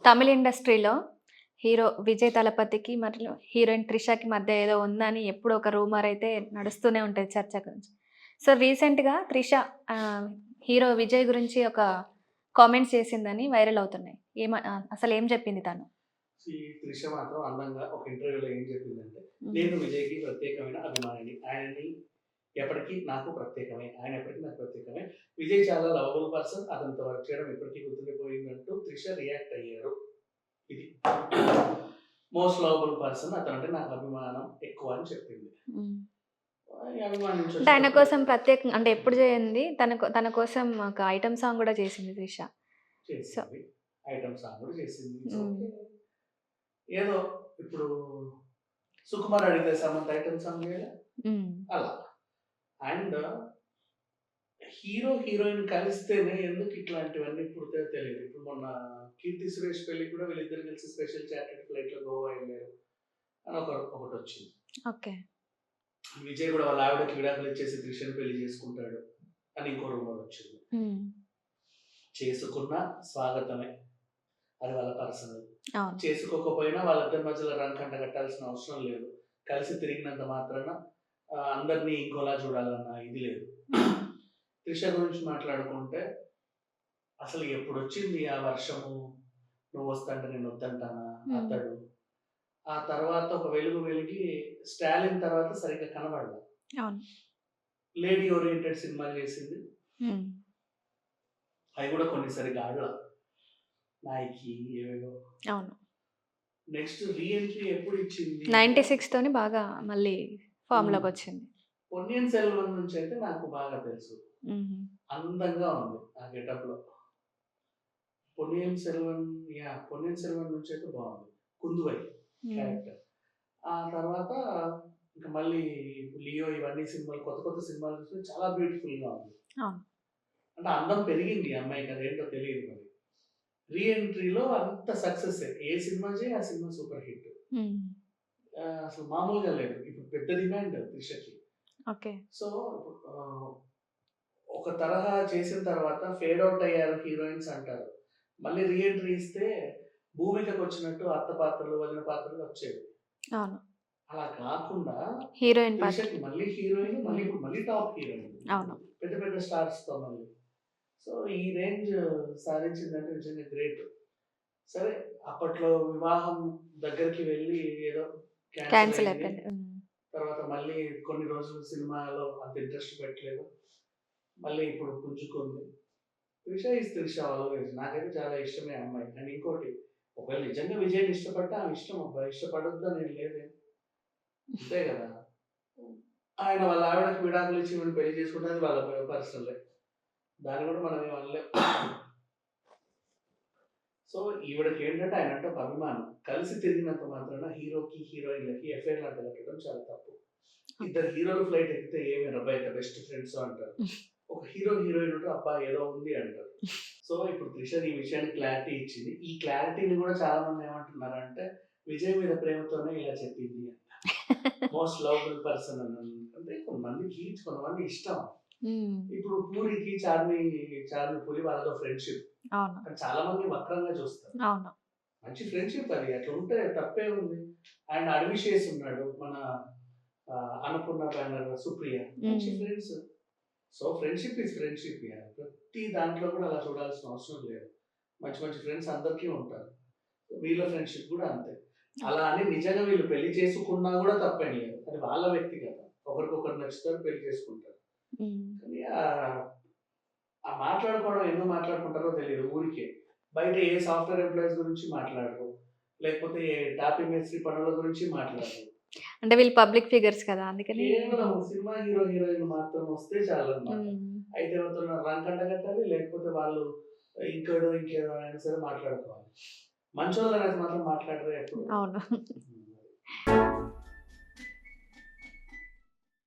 తమిళ ఇండస్ట్రీలో హీరో విజయ్ తలపతికి మరియు హీరోయిన్ త్రిషకి మధ్య ఏదో ఉందని ఎప్పుడో ఒక రూమర్ అయితే నడుస్తూనే ఉంటది చర్చ గురించి. సో, రీసెంట్‌గా త్రిష హీరో విజయ్ గురించి ఒక కామెంట్స్ చేసిందని వైరల్ అవుతున్నాయి. అసలేం చెప్పింది తను? ఈ త్రిష మాత్రం అందంగా ఒక ఇంటర్వ్యూలో ఏం చెప్పిందంటే, హ్మ్. నేను విజయ్‌కి ప్రత్యేకమైన అభిమానిని. ఆయనని ఎప్పటికీ నాకు ప్రత్యేకమే. ఆయన ఎప్పటికి నాకు ప్రత్యేకమే. విజయ్ చాలా లవబుల్ పర్సన్. అతనితో వర్క్ చేయడం ఎప్పటికీ గుర్తుండిపోయిందంటూ త్రిష రియాక్ట్ అయ్యారు. ఇది. మోస్ట్ లవబుల్ పర్సన్ అతనంటే నాకు అభిమానం ఎక్కువ అని చెప్పింది. హ్మ్. అభిమానించి అంటే ఆయన వచ్చినప్పుడు కోసం ప్రత్యేకంగా అంటే ఎప్పుడు చేయంది తన కోసం ఒక ఐటెమ్ సాంగ్ గూడా చేసింది త్రిష. సో చేసింది. ఐటెమ్ సాంగ్ కూడా చేసింది. ఇట్స్ హ్మ్. ఓకే. ఏదో ఇప్పుడు 'సుకుమార్' అడిగితే సమంత ఐటెమ్ సాంగ్ చేయలే. హ్మ్. అలా. అండ్ హీరో, హీరోయిన్ కలిస్తేనే ఎందుకు ఇట్లాంటివన్నీ పుడతాయో తెలీదు. ఇప్పుడు మొన్న 'కీర్తి సురేష్' పెళ్ళికి కూడా వీళ్ళిద్దరు కలిసి స్పెషల్ చార్టర్డ్ ఫ్లైట్‌లో గోవా ఎళ్లారు అని ఒకటొచ్చింది. ఓకే. విజయ్ కూడా వాళ్ళ ఆవిడకి విడాకులు ఇచ్చేసి త్రిషని పెళ్లి చేసుకుంటాడు అని ఇంకో రూమర్ వచ్చింది. హ్మ్. చేసుకున్న స్వాగతమే. అది వాళ్ళ పర్సనల్. అవును. చేసుకోకపోయినా వాళ్ళిద్దరి మధ్యలో రంకంట కట్టాల్సిన అవసరం లేదు. కలిసి తిరిగినంత మాత్రాన అందరిని ఇంకోలా చూడాలన్న ఇది లేదు. త్రిష గురించి మాట్లాడుకుంటే అసలు ఎప్పుడొచ్చింది ఆ వర్షము, నువ్వొస్తంటే నేనొద్దంటానా, హ్మ్. అతడు. ఆ తర్వాత ఒక వెలుగు వెలిగి 'స్టాలిన్' తర్వాత సరిగ్గా కనబడలా. అవును. లేడీ ఓరియెంటెడ్ సినిమాలు చేసింది. హ్మ్. అవి కూడా కొన్ని సరిగ్గా ఆడలా. 'నాయకి' ఏవేవో. అవును. నెక్స్ట్ రీ ఎంట్రీ ఎప్పుడిచ్చింది అంటే 96 తోని బాగా మళ్ళీ హ్మ్. ఫార్మ్‌లోకొచ్చింది. 'పొన్నియిన్ సెల్వన్' నుంచయితే నాకు బాగా తెలుసు. హుహు. అందంగా ఉంది ఆ గెటప్‌లో. 'పొన్నియిన్ సెల్వన్' 'పొన్నియిన్ సెల్వన్' నుంచయితే బాగుంది. 'కుందువై' హ్మ్. క్యారెక్టర్. ఆ తర్వాత ఇంక మళ్ళీ 'లియో' ఇవన్నీ సినిమాలు కొత్త కొత్త సినిమాలు చూస్తే చాలా బ్యూటిఫుల్‌గా ఉంది. అవును. అంటే అందం పెరిగింది ఈ అమ్మాయికి అదేంటో తెలీదు మరి. రీ ఎంట్రీలో అంత సక్సెస్సే. ఏ సినిమా చేయి ఆ సినిమా సూపర్ హిట్. హ్మ్. అసలు మామూలుగా లేదు. ఇప్పుడు పెద్ద డిమాండ్ త్రిషకి. ఓకే. సో, ఆహ్, ఒక తరహా చేసిన తర్వాత ఫేడ్ ఔట్ అయ్యారు హీరోయిన్స్ అంటారు. మళ్ళీ రీ ఎంట్రీ ఇస్తే భూమికకొచ్చినట్టు అత్త పాత్రలు, వదిన పాత్రలు వచ్చేవి. అవును. అలా కాకుండా హీరోయిన్ త్రిషకి పాత్రలు. మళ్ళీ హీరోయిన్, మళ్ళీ హ్మ్. ఇప్పుడు మళ్ళీ టాప్ హీరోయిన్. అవును. పెద్ద పెద్ద స్టార్స్‌తో మళ్ళీ. సో, ఈ రేంజ్ సాధించిందంటే నిజంగా గ్రేట్. సరే అప్పట్లో వివాహం దగ్గరికి వెళ్ళి ఏదో క్యాన్సెల్ క్యాన్సెల్ అయింది. అయిపోయింది. హ్మ్. తర్వాత మళ్ళీ కొన్ని రోజులు సినిమాలో అంత ఇంట్రెస్ట్ పెట్టలేదు. మళ్ళీ ఇప్పుడు పుంజుకుంది. 'త్రిష ఈజ్ త్రిష ఆల్‌వేస్' నాకైతే చాలా ఇష్టమే ఆ అమ్మాయి. అండ్ ఇంకోటి ఒకవేళ నిజంగా విజయ్‌ని ఇష్టపడితే ఆమె ఇష్టం అబ్బా! ఇష్టపడొద్దని ఏం లేదే. అంతే గదా! ఆయన వాళ్ళ ఆవిడకి విడాకులు ఇచ్చి ఈమెను పెళ్లి చేసుకుంటే అది వాళ్ళ పర్సనలే. దాన్ని గూడా మనం ఏమి అనలేం. సో, ఈవిడకేంటంటే ఆయనంటే ఒక అభిమానం. కలిసి తిరిగినంత మాత్రాన హీరోకి, హీరోయిన్‌లకి ఎఫ్ఐఆర్‌లు అంట కట్టడం చాలా తప్పు. ఓకే. ఇద్దరు హీరోలు ఫ్లైట్ ఎక్కితే ఏమైరబ్బా ఇంత బెస్ట్ ఫ్రెండ్స్ అంటారు. ఒక హీరో, హీరోయిన్ ఉంటే అబ్బా! ఏదో ఉంది అంటారు. సో, ఇప్పుడు త్రిష ఈ విషయానికి క్లారిటీ ఇచ్చింది. ఈ క్లారిటీని గూడా చాలా మంది ఏమంటున్నారంటే, విజయ్ మీద ప్రేమతోనే ఇలా చెప్పింది అని. మోస్ట్ లవబుల్ పర్సన్ అని. అంటే కొంతమంది ఇష్టం. హ్మ్. ఇప్పుడు పూరికి, చార్మి పూరి వాళ్ళతో ఫ్రెండ్‌షిప్. అవును. కానీ చాలా మంది వక్రంగా చూస్తారు. అవును. మంచి ఫ్రెండ్‌షిప్ అది. అట్లా ఉంటే తప్పేముంది. అండ్ అడ్విషేస్ ఉన్నాడు. మన 'అన్నపూర్ణ' బ్యానర్ 'సుప్రియ' మంచి హ్మ్. Friends. So, friendship is friendship యార్. ప్రతి దాంట్లో కూడా అలా చూడాల్సిన అవసరం లేదు. మంచి మంచి ఫ్రెండ్స్ అందరికీ ఉంటారు. వీళ్ళ ఫ్రెండ్‌షిప్ కూడా అంతే. అలా ఓకే. అని నిజంగా వీళ్ళు పెళ్లి చేసుకున్నా కూడా తప్పేం లేదు. అది వాళ్ళ వ్యక్తిగతం. ఒకరికొకరు నచ్చుతారు, పెళ్లి చేసుకుంటారు. హ్మ్. కానీ ఆ మాట్లాడుకోవడం ఎందుకు మాట్లాడుకుంటారో తెలీదు ఊరికే. బయట ఏ సాఫ్ట్‌వేర్ ఎంప్లాయీస్ గురించి మాట్లాడరు. లేకపోతే ఏ టాపీ మేస్త్రి పనుల గురించి మాట్లాడరు. అంటే వీళ్ళు పబ్లిక్ ఫిగర్స్ కదా! అందుకని కేవలం సినిమా హీరో, హీరోయిన్‌లు మాత్రం వస్తే చాలన్నమాట. హ్మ్. అయితే ఎవరితోనైనా రంకంట కట్టాలి. లేకపోతే వాళ్ళు ఇంకేదో అయినా సరే మాట్లాడుకోవాలి. మంచోళ్ళనైతే మాత్రం మాట్లాడరే ఎప్పుడు. అవును. హ్మ్.